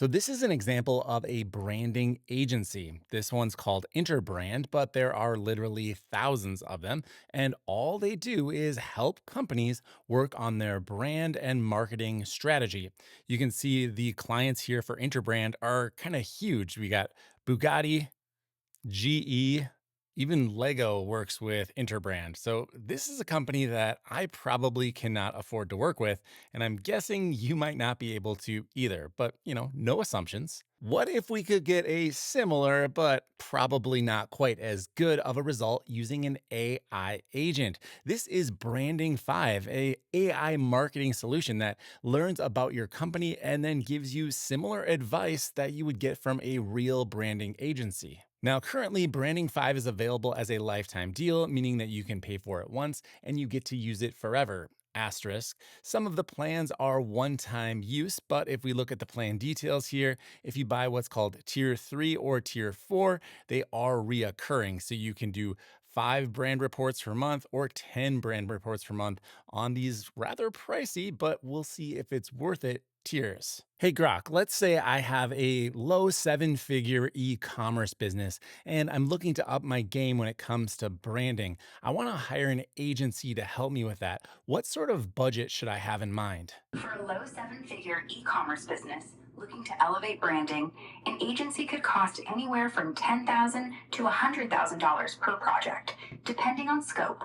So this is an example of a branding agency. This one's called Interbrand, but there are literally thousands of them. And all they do is help companies work on their brand and marketing strategy. You can see the clients here for Interbrand are kind of huge. We got Bugatti, GE, even Lego works with Interbrand. So this is a company that I probably cannot afford to work with, and I'm guessing you might not be able to either. But, no assumptions. What if we could get a similar, but probably not quite as good of a result using an AI agent? This is Branding 5, a AI marketing solution that learns about your company and then gives you similar advice that you would get from a real branding agency. Now, currently, Branding 5 is available as a lifetime deal, meaning that you can pay for it once and you get to use it forever. Asterisk. Some of the plans are one time use, but if we look at the plan details here, if you buy what's called Tier 3 or Tier 4, they are reoccurring. So you can do 5 brand reports per month or 10 brand reports per month on these rather pricey, but we'll see if it's worth it tiers. Hey Grok, let's say I have a low 7 figure e commerce business and I'm looking to up my game when it comes to branding. I want to hire an agency to help me with that. What sort of budget should I have in mind? For a low seven-figure e-commerce business looking to elevate branding, an agency could cost anywhere from $10,000 to $100,000 per project, depending on scope.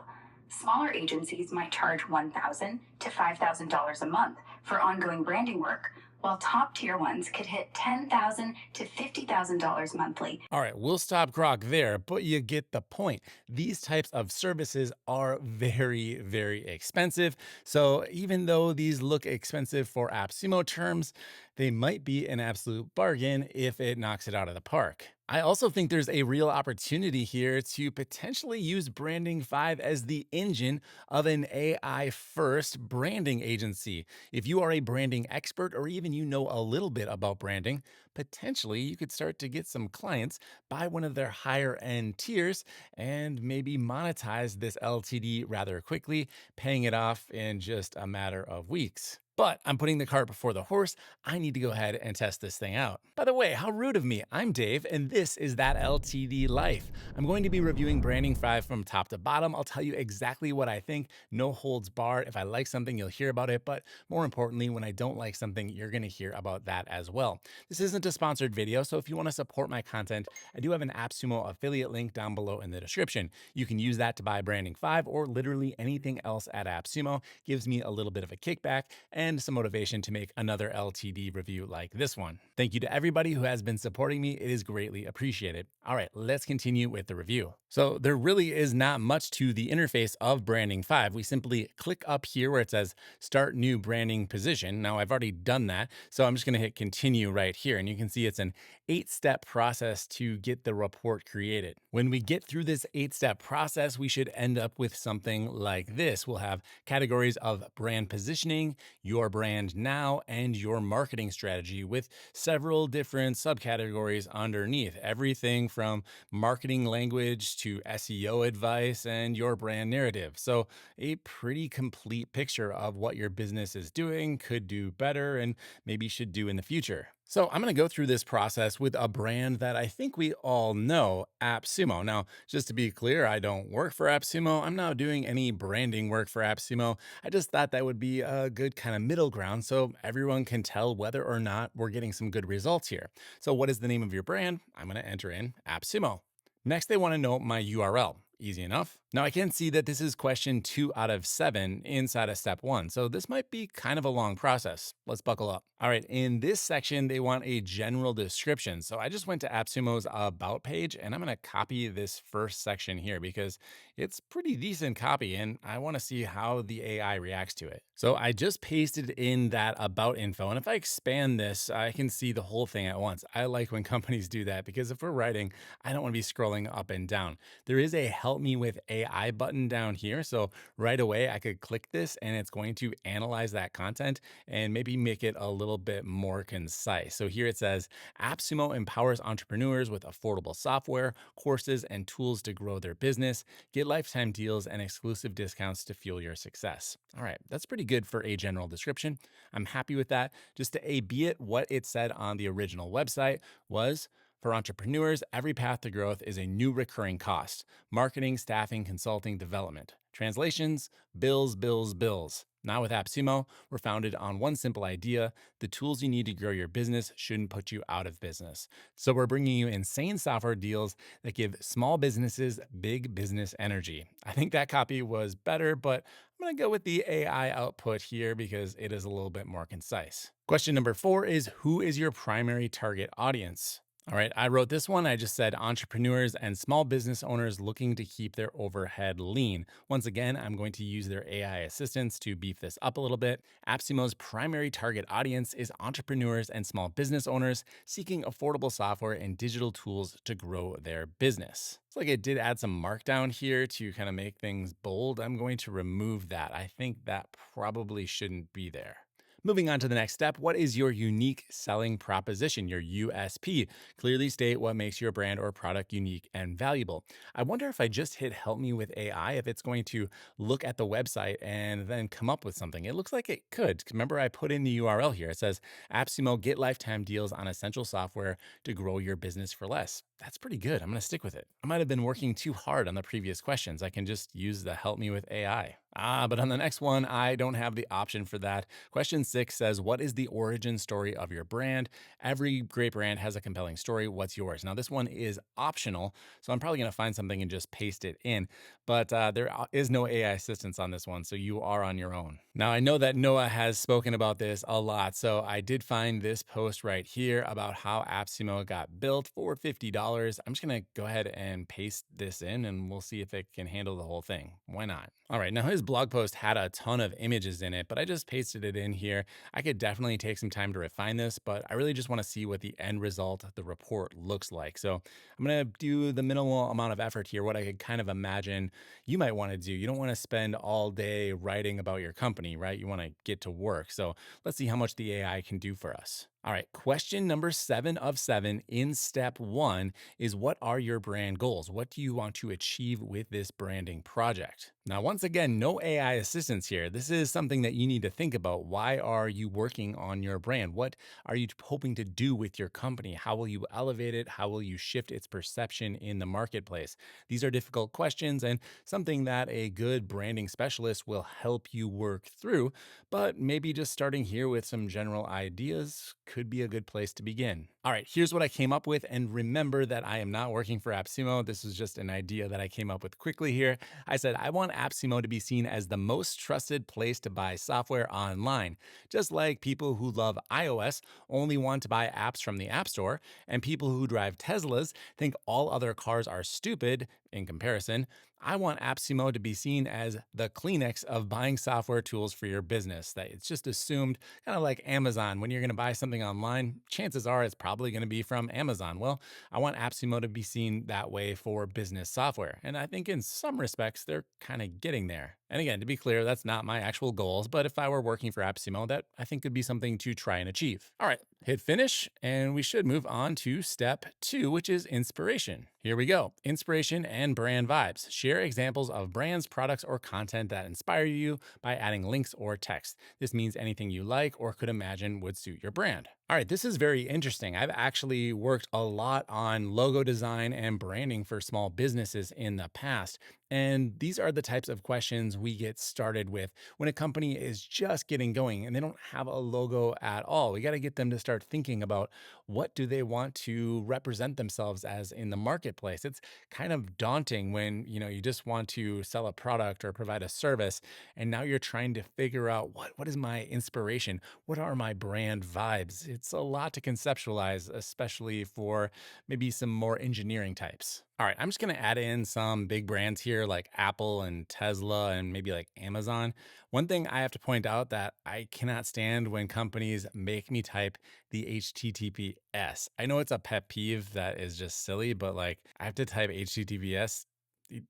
Smaller agencies might charge $1,000 to $5,000 a month for ongoing branding work, while top tier ones could hit $10,000 to $50,000 monthly. All right, we'll stop Grok there, but you get the point. These types of services are very, very expensive. So even though these look expensive for AppSumo terms, they might be an absolute bargain if it knocks it out of the park. I also think there's a real opportunity here to potentially use Branding 5 as the engine of an AI first branding agency. If you are a branding expert or even you know a little bit about branding, potentially you could start to get some clients, buy one of their higher end tiers, and maybe monetize this LTD rather quickly, paying it off in just a matter of weeks. But I'm putting the cart before the horse. I need to go ahead and test this thing out. By the way, how rude of me. I'm Dave, and this is That LTD Life. I'm going to be reviewing Branding 5 from top to bottom. I'll tell you exactly what I think, no holds barred. If I like something, you'll hear about it. But more importantly, when I don't like something, you're going to hear about that as well. This isn't a sponsored video, so if you want to support my content, I do have an AppSumo affiliate link down below in the description. You can use that to buy Branding 5 or literally anything else at AppSumo. Gives me a little bit of a kickback and some motivation to make another LTD review like this one. Thank you to everybody who has been supporting me. It is greatly appreciated. All right, let's continue with the review. So there really is not much to the interface of Branding 5. We simply click up here where it says Start New Branding Position. Now I've already done that, so I'm just going to hit Continue right here. And you can see it's an 8-step process to get the report created. When we get through this 8-step process, we should end up with something like this. We'll have categories of brand positioning, your brand now, and your marketing strategy with several different subcategories underneath. Everything from marketing language to SEO advice and your brand narrative. So a pretty complete picture of what your business is doing, could do better, and maybe should do in the future. So I'm going to go through this process with a brand that I think we all know, AppSumo. Now, just to be clear, I don't work for AppSumo. I'm not doing any branding work for AppSumo. I just thought that would be a good kind of middle ground so everyone can tell whether or not we're getting some good results here. So what is the name of your brand? I'm going to enter in AppSumo. Next, they want to know my URL. Easy enough. Now I can see that this is question 2 out of 7 inside of step 1. So this might be kind of a long process. Let's buckle up. All right, in this section, they want a general description. So I just went to AppSumo's About page and I'm going to copy this first section here because it's pretty decent copy and I want to see how the AI reacts to it. So I just pasted in that About info. And if I expand this, I can see the whole thing at once. I like when companies do that because if we're writing, I don't want to be scrolling up and down. There is a help me with AI button down here. So right away, I could click this and it's going to analyze that content and maybe make it a little bit more concise. So here it says AppSumo empowers entrepreneurs with affordable software, courses, and tools to grow their business. Get lifetime deals and exclusive discounts to fuel your success. All right, that's pretty good for a general description. I'm happy with that. Just to A B it, what it said on the original website was for entrepreneurs, every path to growth is a new recurring cost: marketing, staffing, consulting, development. Translations: bills, bills, bills. Now with AppSumo, we're founded on one simple idea: the tools you need to grow your business shouldn't put you out of business. So we're bringing you insane software deals that give small businesses big business energy. I think that copy was better, but I'm going to go with the AI output here because it is a little bit more concise. Question number 4 is, who is your primary target audience? All right, I wrote this one. I just said entrepreneurs and small business owners looking to keep their overhead lean. Once again, I'm going to use their AI assistants to beef this up a little bit. AppSumo's primary target audience is entrepreneurs and small business owners seeking affordable software and digital tools to grow their business. It's like it did add some markdown here to kind of make things bold. I'm going to remove that. I think that probably shouldn't be there. Moving on to the next step, what is your unique selling proposition, your USP? Clearly state what makes your brand or product unique and valuable. I wonder if I just hit help me with AI, if it's going to look at the website and then come up with something. It looks like it could. Remember, I put in the URL here. It says AppSumo, get lifetime deals on essential software to grow your business for less. That's pretty good. I'm going to stick with it. I might have been working too hard on the previous questions. I can just use the help me with AI. But on the next one, I don't have the option for that. Question 6 says, what is the origin story of your brand? Every great brand has a compelling story. What's yours? Now, this one is optional, so I'm probably going to find something and just paste it in. But there is no AI assistance on this one, so you are on your own. Now, I know that Noah has spoken about this a lot, so I did find this post right here about how AppSumo got built for $50. I'm just going to go ahead and paste this in, and we'll see if it can handle the whole thing. Why not? All right, now his blog post had a ton of images in it, but I just pasted it in here. I could definitely take some time to refine this, but I really just want to see what the end result, the report, looks like. So I'm going to do the minimal amount of effort here, what I could kind of imagine you might want to do. You don't want to spend all day writing about your company, right? You want to get to work. So let's see how much the AI can do for us. All right, question number 7 of 7 in step 1 is, what are your brand goals? What do you want to achieve with this branding project? Now, once again, no AI assistance here. This is something that you need to think about. Why are you working on your brand? What are you hoping to do with your company? How will you elevate it? How will you shift its perception in the marketplace? These are difficult questions and something that a good branding specialist will help you work through, but maybe just starting here with some general ideas could be a good place to begin. All right, here's what I came up with. And remember that I am not working for AppSumo. This is just an idea that I came up with quickly here. I said, I want AppSumo to be seen as the most trusted place to buy software online. Just like people who love iOS only want to buy apps from the App Store, and people who drive Teslas think all other cars are stupid in comparison, I want AppSumo to be seen as the Kleenex of buying software tools for your business. That it's just assumed, kind of like Amazon. When you're going to buy something online, chances are it's probably going to be from Amazon. Well, I want AppSumo to be seen that way for business software. And I think in some respects, they're kind of getting there. And again, to be clear, that's not my actual goals, but if I were working for AppSumo, that I think could be something to try and achieve. All right, hit finish, and we should move on to step 2, which is inspiration. Here we go. Inspiration and brand vibes. Share examples of brands, products, or content that inspire you by adding links or text. This means anything you like or could imagine would suit your brand. All right, this is very interesting. I've actually worked a lot on logo design and branding for small businesses in the past. And these are the types of questions we get started with when a company is just getting going and they don't have a logo at all. We got to get them to start thinking about, what do they want to represent themselves as in the marketplace. It's kind of daunting when, you just want to sell a product or provide a service, and now you're trying to figure out, what is my inspiration? What are my brand vibes? It's a lot to conceptualize, especially for maybe some more engineering types. All right, I'm just going to add in some big brands here like Apple and Tesla and maybe like Amazon. One thing I have to point out that I cannot stand when companies make me type the HTTPS. I know it's a pet peeve that is just silly, but like I have to type HTTPS.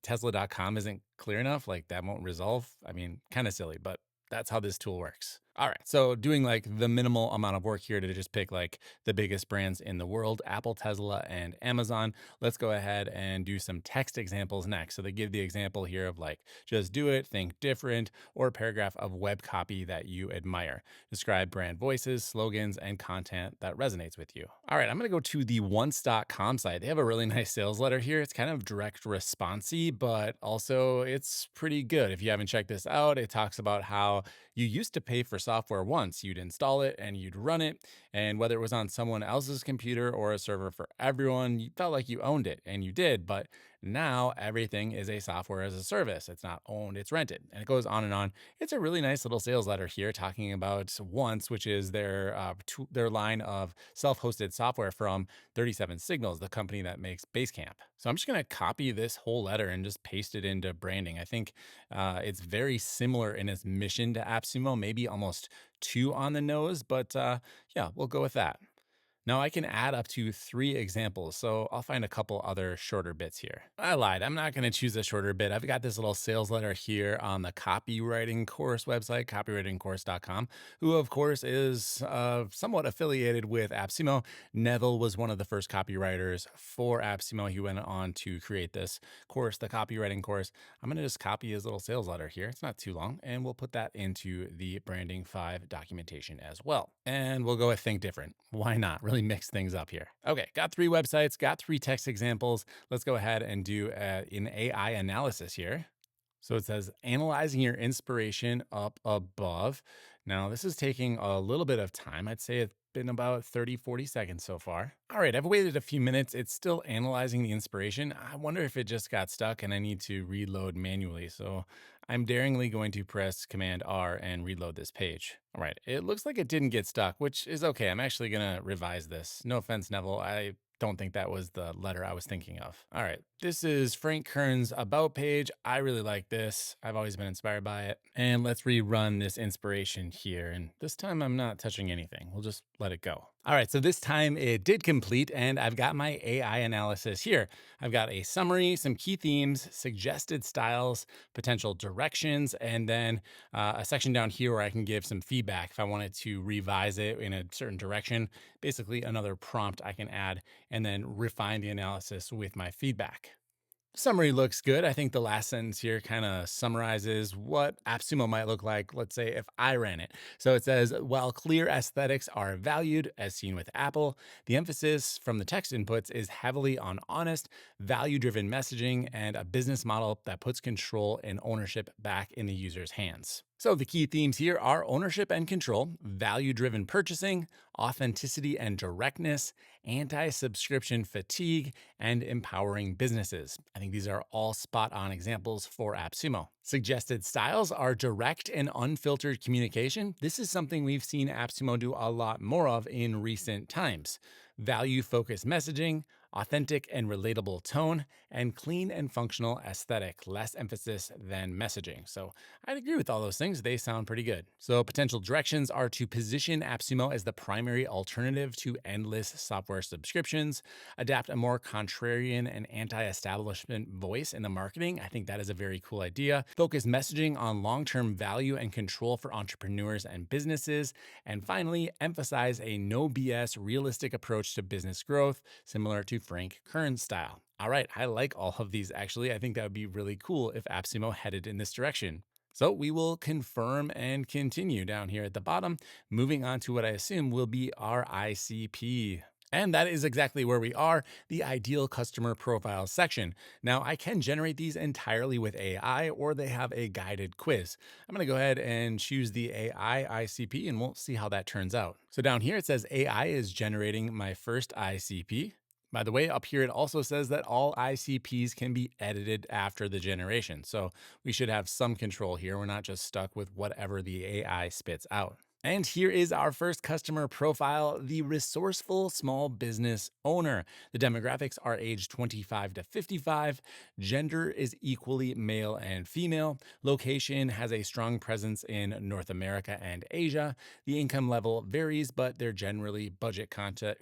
Tesla.com isn't clear enough, like that won't resolve. I mean, kind of silly, but that's how this tool works. All right. So doing like the minimal amount of work here to just pick like the biggest brands in the world, Apple, Tesla, and Amazon. Let's go ahead and do some text examples next. So they give the example here of like, just do it, think different, or a paragraph of web copy that you admire. Describe brand voices, slogans, and content that resonates with you. All right, I'm gonna go to the once.com site. They have a really nice sales letter here. It's kind of direct responsey, but also it's pretty good. If you haven't checked this out, it talks about how you used to pay for software once. You'd install it and you'd run it. And whether it was on someone else's computer or a server for everyone, you felt like you owned it, and you did. But now everything is a software as a service. It's not owned, it's rented. And it goes on and on. It's a really nice little sales letter here talking about Once, which is their line of self-hosted software from 37 Signals, the company that makes Basecamp. So I'm just going to copy this whole letter and just paste it into branding. I think it's very similar in its mission to AppSumo, maybe almost too on the nose, but yeah, we'll go with that. Now I can add up to 3 examples, so I'll find a couple other shorter bits here. I lied, I'm not gonna choose a shorter bit. I've got this little sales letter here on the copywriting course website, copywritingcourse.com, who of course is somewhat affiliated with AppSumo. Neville was one of the first copywriters for AppSumo. He went on to create this course, the copywriting course. I'm gonna just copy his little sales letter here. It's not too long, and we'll put that into the Branding 5 documentation as well. And we'll go with Think Different. Why not? Really mix things up here. Okay, got 3 websites, got 3 text examples. Let's go ahead and do an AI analysis here. So it says analyzing your inspiration up above. Now, this is taking a little bit of time. I'd say it's been about 30, 40 seconds so far. All right, I've waited a few minutes. It's still analyzing the inspiration. I wonder if it just got stuck and I need to reload manually. So I'm daringly going to press Command R and reload this page. All right, it looks like it didn't get stuck, which is okay. I'm actually gonna revise this. No offense, Neville. I don't think that was the letter I was thinking of. All right, this is Frank Kern's About page. I really like this. I've always been inspired by it. And let's rerun this inspiration here. And this time I'm not touching anything. We'll just let it go. All right, so this time it did complete, and I've got my AI analysis here. I've got a summary, some key themes, suggested styles, potential directions, and then a section down here where I can give some feedback if I wanted to revise it in a certain direction. Basically, another prompt I can add and then refine the analysis with my feedback. Summary looks good. I think the last sentence here kind of summarizes what AppSumo might look like, let's say, if I ran it. So it says, while clear aesthetics are valued, as seen with Apple, the emphasis from the text inputs is heavily on honest, value-driven messaging and a business model that puts control and ownership back in the user's hands. So the key themes here are ownership and control, value-driven purchasing, authenticity and directness, anti-subscription fatigue, and empowering businesses. I think these are all spot-on examples for AppSumo. Suggested styles are direct and unfiltered communication. This is something we've seen AppSumo do a lot more of in recent times. Value-focused messaging, authentic and relatable tone, and clean and functional aesthetic, less emphasis than messaging. So I'd agree with all those things. They sound pretty good. So potential directions are to position AppSumo as the primary alternative to endless software subscriptions, adapt a more contrarian and anti-establishment voice in the marketing. I think that is a very cool idea. Focus messaging on long-term value and control for entrepreneurs and businesses. And finally, emphasize a no BS, realistic approach to business growth, similar to Frank Kern's style. All right, I like all of these actually. I think that would be really cool if AppSumo headed in this direction. So we will confirm and continue down here at the bottom, moving on to what I assume will be our ICP. And that is exactly where we are, the ideal customer profile section. Now I can generate these entirely with AI, or they have a guided quiz. I'm gonna go ahead and choose the AI ICP and we'll see how that turns out. So down here it says AI is generating my first ICP. By the way, up here it also says that all ICPs can be edited after the generation. So we should have some control here. We're not just stuck with whatever the AI spits out. And here is our first customer profile, the resourceful small business owner. The demographics are age 25 to 55. Gender is equally male and female. Location has a strong presence in North America and Asia. The income level varies, but they're generally budget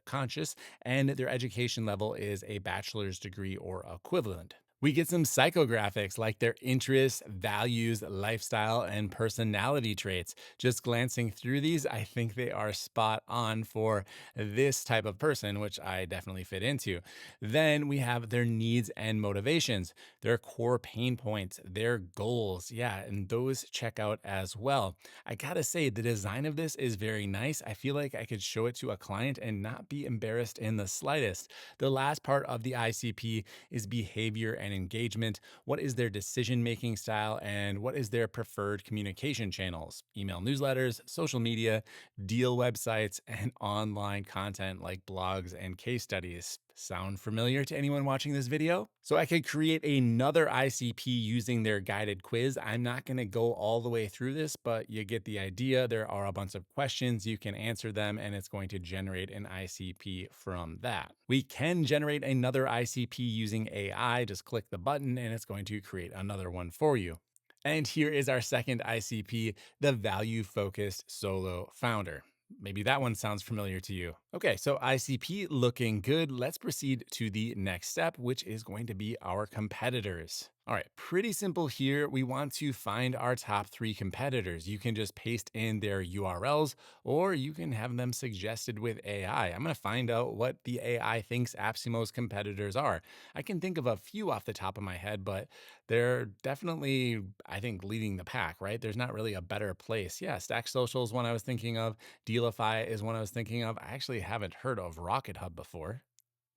conscious, and their education level is a bachelor's degree or equivalent. We get some psychographics like their interests, values, lifestyle, and personality traits. Just glancing through these, I think they are spot on for this type of person, which I definitely fit into. Then we have their needs and motivations, their core pain points, their goals. Yeah, and those check out as well. I gotta say, the design of this is very nice. I feel like I could show it to a client and not be embarrassed in the slightest. The last part of the ICP is behavior and engagement. What is their decision making style and what is their preferred communication channels? Email newsletters, social media, deal websites, and online content like blogs and case studies. Sound familiar to anyone watching this video? So I could create another ICP using their guided quiz. I'm not going to go all the way through this, but you get the idea. There are a bunch of questions. You can answer them, and it's going to generate an ICP from that. We can generate another ICP using AI. Just click the button, and it's going to create another one for you. And here is our second ICP, the value focused solo founder. Maybe that one sounds familiar to you. Okay, so ICP looking good. Let's proceed to the next step, which is going to be our competitors. All right, pretty simple here. We want to find our top 3 competitors. You can just paste in their URLs or you can have them suggested with AI. I'm going to find out what the AI thinks AppSumo's competitors are. I can think of a few off the top of my head, but they're definitely, I think, leading the pack, right? There's not really a better place. Yeah, Stack Social is one I was thinking of. Dealify is one I was thinking of. I actually haven't heard of Rocket Hub before.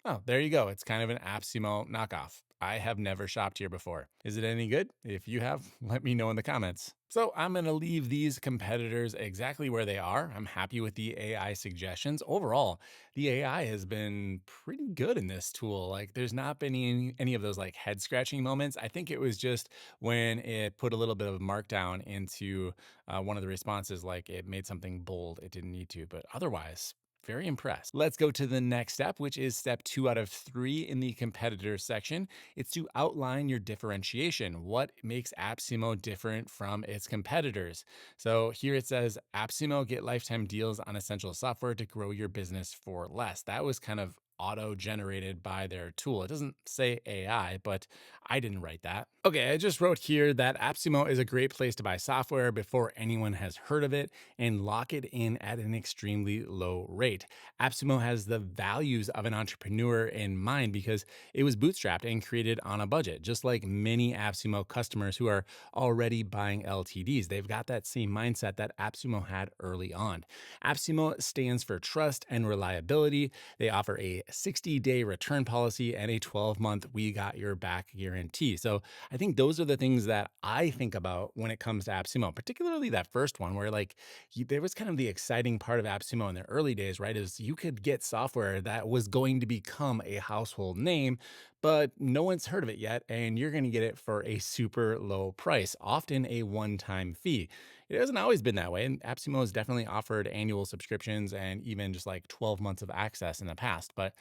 Oh, there you go. It's kind of an AppSumo knockoff. I have never shopped here before. Is it any good? If you have, let me know in the comments. So I'm going to leave these competitors exactly where they are. I'm happy with the AI suggestions. Overall, the AI has been pretty good in this tool. Like there's not been any of those like head scratching moments. I think it was just when it put a little bit of markdown into one of the responses, like it made something bold. It didn't need to, but otherwise, very impressed. Let's go to the next step, which is step 2 out of 3 in the competitors section. It's to outline your differentiation. What makes AppSumo different from its competitors? So here it says AppSumo get lifetime deals on essential software to grow your business for less. That was kind of auto generated by their tool. It doesn't say AI, but I didn't write that. Okay, I just wrote here that AppSumo is a great place to buy software before anyone has heard of it and lock it in at an extremely low rate. AppSumo has the values of an entrepreneur in mind because it was bootstrapped and created on a budget, just like many AppSumo customers who are already buying LTDs. They've got that same mindset that AppSumo had early on. AppSumo stands for trust and reliability. They offer a 60-day return policy and a 12-month we got your back guarantee. So I think those are the things that I think about when it comes to AppSumo, particularly that first one where like there was kind of the exciting part of AppSumo in the early days, right? Is you could get software that was going to become a household name, but no one's heard of it yet, and you're going to get it for a super low price, often a one-time fee. It hasn't always been that way, and AppSumo has definitely offered annual subscriptions and even just like 12 months of access in the past. But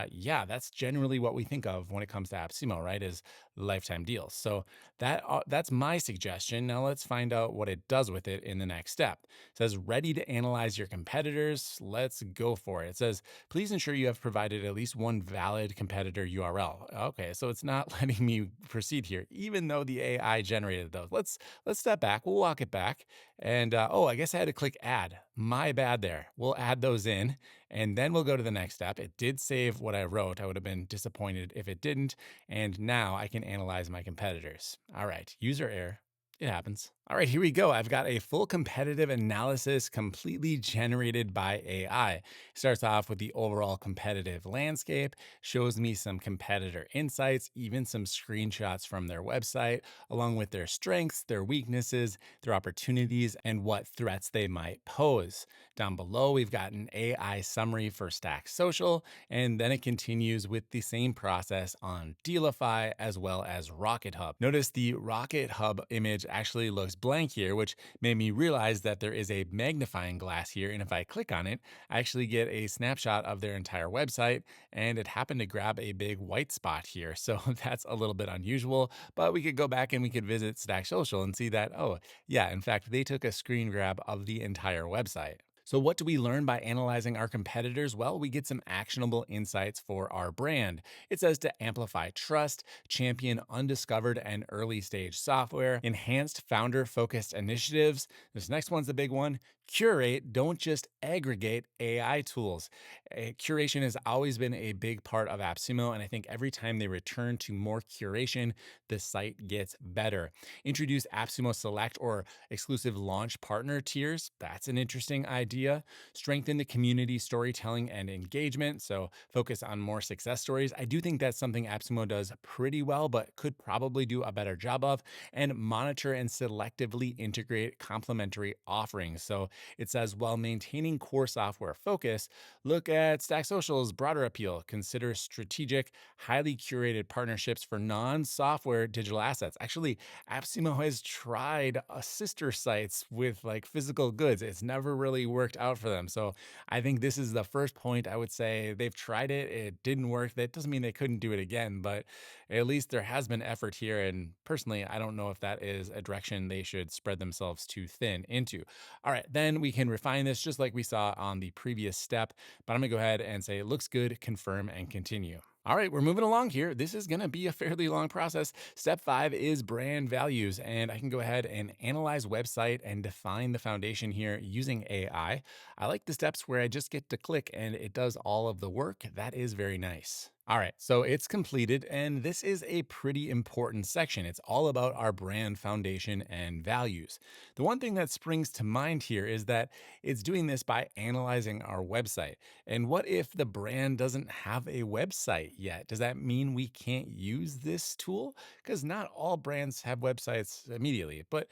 yeah, that's generally what we think of when it comes to AppSumo, right? Is lifetime deals. So that's my suggestion. Now let's find out what it does with it in the next step. It says ready to analyze your competitors. Let's go for it. It says please ensure you have provided at least one valid competitor URL. Okay, so it's not letting me proceed here, even though the AI generated those. Let's step back. We'll walk it back. And oh, I guess I had to click add. My bad there. We'll add those in and then we'll go to the next step. It did save what I wrote. I would have been disappointed if it didn't. And now I can analyze my competitors. All right, user error. It happens. All right, here we go. I've got a full competitive analysis completely generated by AI. Starts off with the overall competitive landscape, shows me some competitor insights, even some screenshots from their website, along with their strengths, their weaknesses, their opportunities, and what threats they might pose. Down below, we've got an AI summary for Stack Social, and then it continues with the same process on Dealify as well as Rocket Hub. Notice the Rocket Hub image actually looks blank here, which made me realize that there is a magnifying glass here. And if I click on it, I actually get a snapshot of their entire website. And it happened to grab a big white spot here. So that's a little bit unusual, but we could go back and we could visit Stack Social and see that, oh, yeah, in fact, they took a screen grab of the entire website. So, what do we learn by analyzing our competitors? Well, we get some actionable insights for our brand. It says to amplify trust, champion undiscovered and early stage software, enhanced founder focused initiatives. This next one's the big one: curate, don't just aggregate AI tools. Curation has always been a big part of AppSumo, and I think every time they return to more curation, the site gets better. Introduce AppSumo Select or exclusive launch partner tiers. That's an interesting idea. Strengthen the community storytelling and engagement. So focus on more success stories. I do think that's something AppSumo does pretty well, but could probably do a better job of. And monitor and selectively integrate complementary offerings. So it says while maintaining core software focus, look at Stack Social's broader appeal. Consider strategic, highly curated partnerships for non software digital assets. Actually, AppSumo has tried sister sites with like physical goods. It's never really worked out for them. So I think this is the first point I would say they've tried it. It didn't work. That doesn't mean they couldn't do it again, but at least there has been effort here. And personally, I don't know if that is a direction they should spread themselves too thin into. All right, then we can refine this just like we saw on the previous step. But I'm gonna go ahead and say it looks good, confirm, and continue. All right, we're moving along here. This is going to be a fairly long process. Step 5 is brand values, and I can go ahead and analyze website and define the foundation here using AI. I like the steps where I just get to click and it does all of the work. That is very nice. All right, so it's completed, and this is a pretty important section. It's all about our brand foundation and values. The one thing that springs to mind here is that it's doing this by analyzing our website. And what if the brand doesn't have a website yet? Does that mean we can't use this tool? Because not all brands have websites immediately, but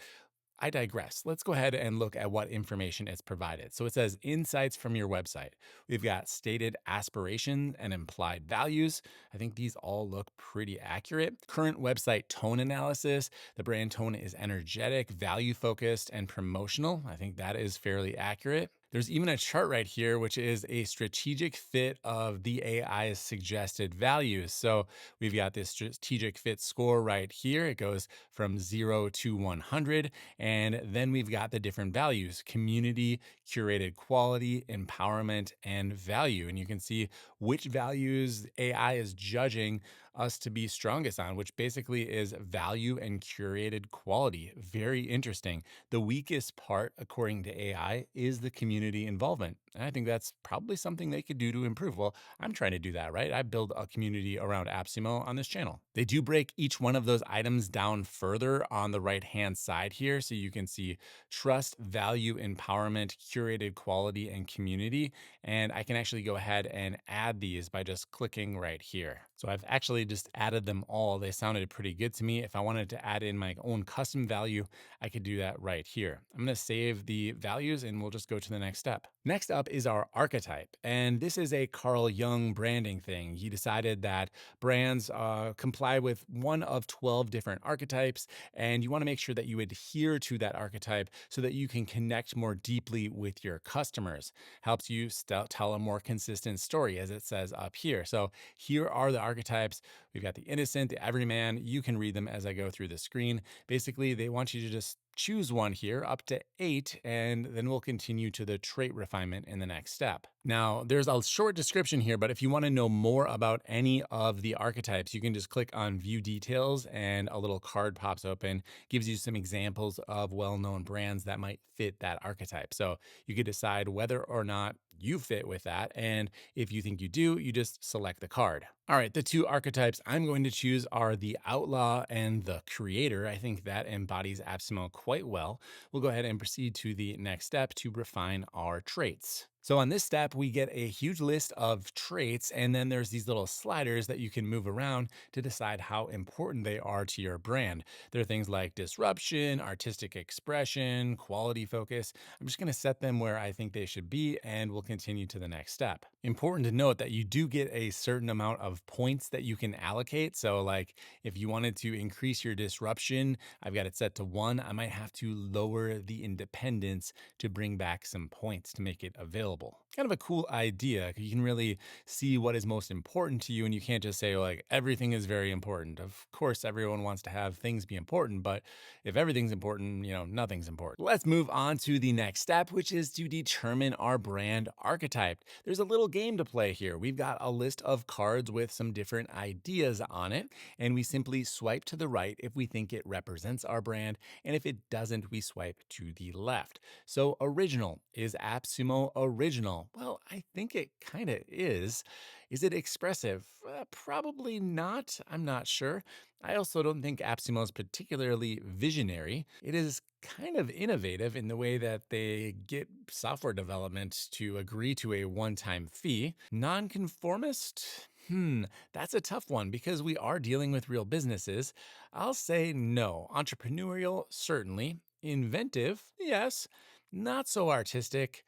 I digress. Let's go ahead and look at what information is provided. So it says insights from your website. We've got stated aspirations and implied values. I think these all look pretty accurate. Current website tone analysis. The brand tone is energetic, value focused, and promotional. I think that is fairly accurate. There's even a chart right here, which is a strategic fit of the AI's suggested values. So we've got this strategic fit score right here. It goes from 0 to 100. And then we've got the different values: community, curated quality, empowerment, and value. And you can see which values AI is judging us to be strongest on, which basically is value and curated quality. Very interesting. The weakest part, according to AI, is the community involvement. And I think that's probably something they could do to improve. Well, I'm trying to do that, right? I build a community around AppSumo on this channel. They do break each one of those items down further on the right-hand side here. So you can see trust, value, empowerment, curated quality, and community. And I can actually go ahead and add these by just clicking right here. So I've actually just added them all. They sounded pretty good to me. If I wanted to add in my own custom value, I could do that right here. I'm going to save the values and we'll just go to the next step. Next up is our archetype. And this is a Carl Jung branding thing. He decided that brands comply with one of 12 different archetypes, and you want to make sure that you adhere to that archetype so that you can connect more deeply with your customers. Helps you tell a more consistent story, as it says up here. So here are the archetypes. We've got the innocent, the everyman. You can read them as I go through the screen. Basically, they want you to just choose one here up to 8, and then we'll continue to the trait refinement in the next step. Now, there's a short description here, but if you want to know more about any of the archetypes, you can just click on view details and a little card pops open, gives you some examples of well-known brands that might fit that archetype. So you could decide whether or not you fit with that. And if you think you do, you just select the card. All right, the 2 archetypes I'm going to choose are the outlaw and the creator. I think that embodies AppSumo quite well. We'll go ahead and proceed to the next step to refine our traits. So on this step, we get a huge list of traits, and then there's these little sliders that you can move around to decide how important they are to your brand. There are things like disruption, artistic expression, quality focus. I'm just going to set them where I think they should be, and we'll continue to the next step. Important to note that you do get a certain amount of points that you can allocate. So like if you wanted to increase your disruption, I've got it set to 1. I might have to lower the independence to bring back some points to make it available. available. Kind of a cool idea. You can really see what is most important to you, and you can't just say, like, everything is very important. Of course, everyone wants to have things be important, but if everything's important, nothing's important. Let's move on to the next step, which is to determine our brand archetype. There's a little game to play here. We've got a list of cards with some different ideas on it, and we simply swipe to the right if we think it represents our brand, and if it doesn't, we swipe to the left. So original, is AppSumo original? Well, I think it kind of is. Is it expressive? Probably not. I'm not sure. I also don't think AppSumo is particularly visionary. It is kind of innovative in the way that they get software development to agree to a one-time fee. Nonconformist? That's a tough one because we are dealing with real businesses. I'll say no. Entrepreneurial, certainly. Inventive, yes. Not so artistic.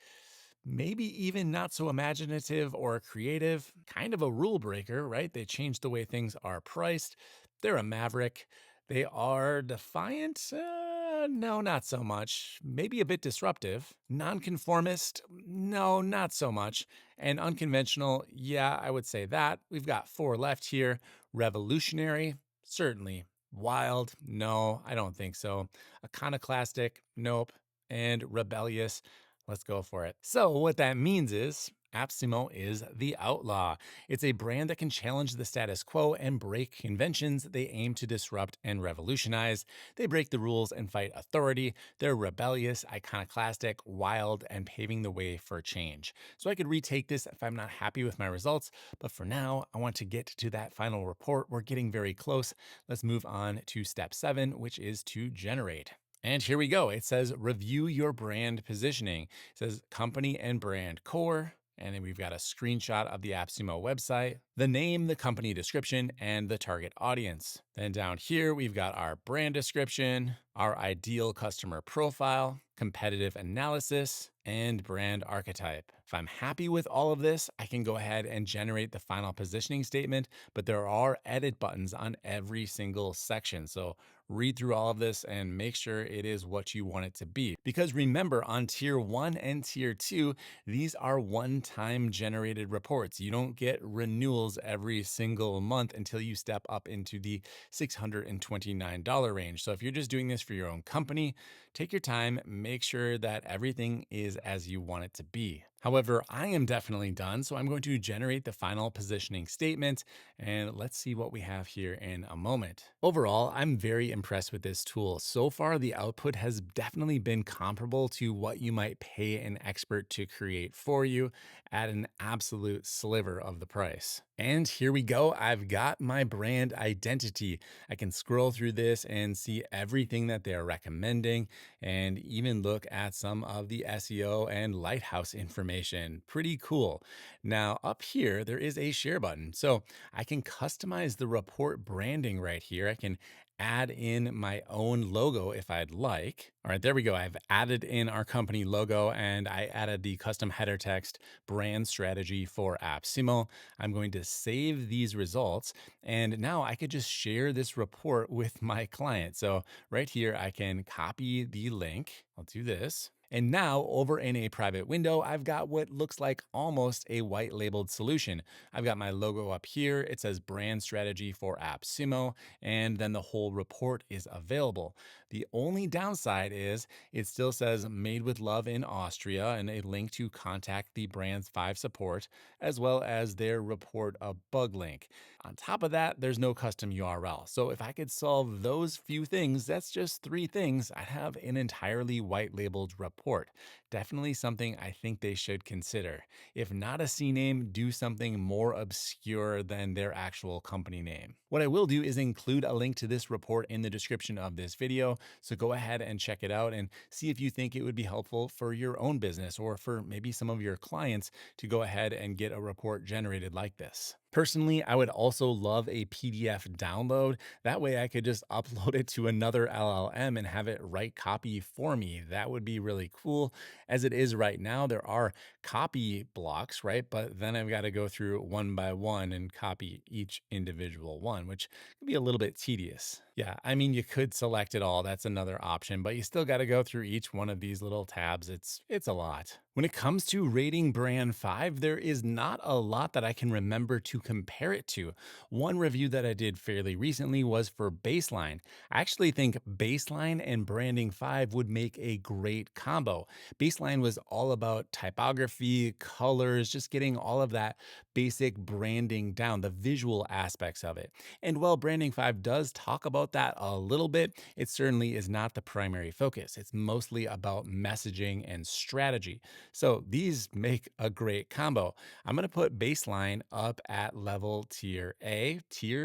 Maybe even not so imaginative or creative. Kind of a rule breaker, right? They changed the way things are priced. They're a maverick. They are defiant? No, not so much. Maybe a bit disruptive. Nonconformist? No, not so much. And unconventional? Yeah, I would say that. We've got four left here. Revolutionary? Certainly. Wild? No, I don't think so. Iconoclastic? Nope. And rebellious? Let's go for it. So, what that means is AppSumo is the outlaw. It's a brand that can challenge the status quo and break conventions they aim to disrupt and revolutionize. They break the rules and fight authority. They're rebellious, iconoclastic, wild, and paving the way for change. So I could retake this if I'm not happy with my results, but for now, I want to get to that final report. We're getting very close. Let's move on to step 7, which is to generate. And here we go. It says review your brand positioning. It says company and brand core. And then we've got a screenshot of the AppSumo website, the name, the company description, and the target audience. Then down here, we've got our brand description, our ideal customer profile, competitive analysis, and brand archetype. If I'm happy with all of this, I can go ahead and generate the final positioning statement, but there are edit buttons on every single section. So read through all of this and make sure it is what you want it to be. Because remember, on tier 1 and tier 2, these are one-time generated reports. You don't get renewals every single month until you step up into the $629 range. So if you're just doing this for your own company, take your time, make sure that everything is as you want it to be. However, I am definitely done, so I'm going to generate the final positioning statement, and let's see what we have here in a moment. Overall, I'm very impressed with this tool. So far, the output has definitely been comparable to what you might pay an expert to create for you at an absolute sliver of the price. And here we go. I've got my brand identity. I can scroll through this and see everything that they're recommending and even look at some of the SEO and Lighthouse information. Pretty cool. Now, up here, there is a share button. So I can customize the report branding right here. I can add in my own logo if I'd like. All right, there we go. I've added in our company logo and I added the custom header text brand strategy for AppSumo. I'm going to save these results and now I could just share this report with my client. So right here, I can copy the link. I'll do this. And now over in a private window, I've got what looks like almost a white labeled solution. I've got my logo up here. It says brand strategy for AppSumo, and then the whole report is available. The only downside is it still says made with love in Austria and a link to contact the brand's 5 support, as well as their report a bug link. On top of that, there's no custom URL. So if I could solve those few things, that's just 3 things, I'd have an entirely white labeled report. Definitely something I think they should consider. If not a CNAME, do something more obscure than their actual company name. What I will do is include a link to this report in the description of this video, so go ahead and check it out and see if you think it would be helpful for your own business or for maybe some of your clients to go ahead and get a report generated like this. Personally, I would also love a PDF download. That way I could just upload it to another LLM and have it write copy for me. That would be really cool. As it is right now, there are copy blocks, right? But then I've got to go through one by one and copy each individual one, which can be a little bit tedious. Yeah, I mean, you could select it all. That's another option, but you still got to go through each one of these little tabs. It's a lot. When it comes to rating brand 5, there is not a lot that I can remember to compare it to. One review that I did fairly recently was for Baseline. I actually think Baseline and Branding 5 would make a great combo. Baseline was all about typography, colors, just getting all of that basic branding down, the visual aspects of it. And while Branding 5 does talk about that a little bit, it certainly is not the primary focus. It's mostly about messaging and strategy. So these make a great combo. I'm going to put Baseline up at level tier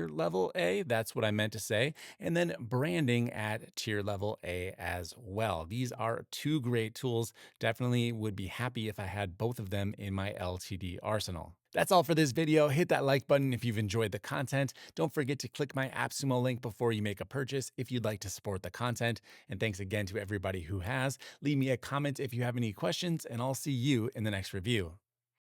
level A. That's what I meant to say. And then branding at tier level A as well. These are two great tools. Definitely would be happy if I had both of them in my LTD arsenal. That's all for this video. Hit that like button if you've enjoyed the content. Don't forget to click my AppSumo link before you make a purchase if you'd like to support the content. And thanks again to everybody who has. Leave me a comment if you have any questions, and I'll see you in the next review.